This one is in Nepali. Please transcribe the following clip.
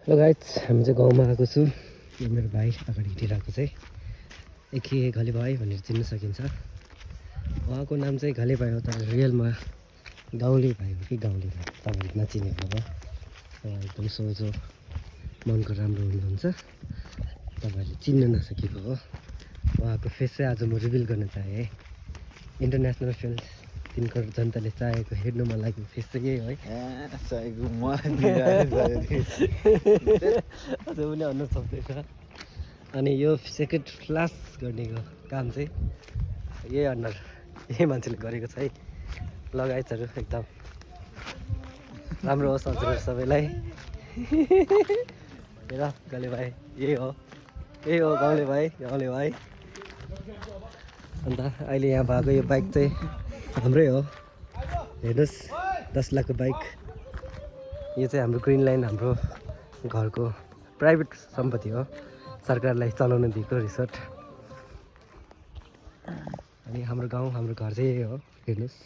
हेलो गाइज, हामी चाहिँ गाउँमा आएको छु। मेरो भाइ अगाडि हिँडिरहेको चाहिँ एके घले भाइ भनेर चिन्न सकिन्छ। उहाँको नाम चाहिँ घले भाइ हो, तर रियलमा गाउँले भाइ हो कि गाउँले भाइ तपाईँहरूले नचिनेको हो। एकदम सोझो मनको राम्रो हुनुहुन्छ, तपाईँहरूले चिन्न नसकेको हो। उहाँको फेस चाहिँ आज म रिभिल गर्न चाहेँ। इन्टरनेसनल फिल्म 3 करोड जनताले चाहेको हेर्नु मन लागेको फेस चाहिँ यही है। अझ उसले भन्नु सक्दैछ। अनि यो सेकेन्ड फ्लास गर्नेको काम चाहिँ यही अनुहार यही मान्छेले गरेको छ है। लगायतहरू एकदम राम्रो होस् हजुर सबैलाई। हेर गाउँले भाइ यही हो गाउँले भाइ अन्त अहिले यहाँ भएको यो बाइक चाहिँ हाम्रै हो। हेर्नुहोस् 10 लाखको बाइक। यो चाहिँ हाम्रो ग्रिन लाइन, हाम्रो घरको प्राइभेट सम्पत्ति हो, सरकारलाई चलाउन दिएको रिसोर्ट। अनि हाम्रो गाउँ हाम्रो घर चाहिँ यही हो, हेर्नुहोस्।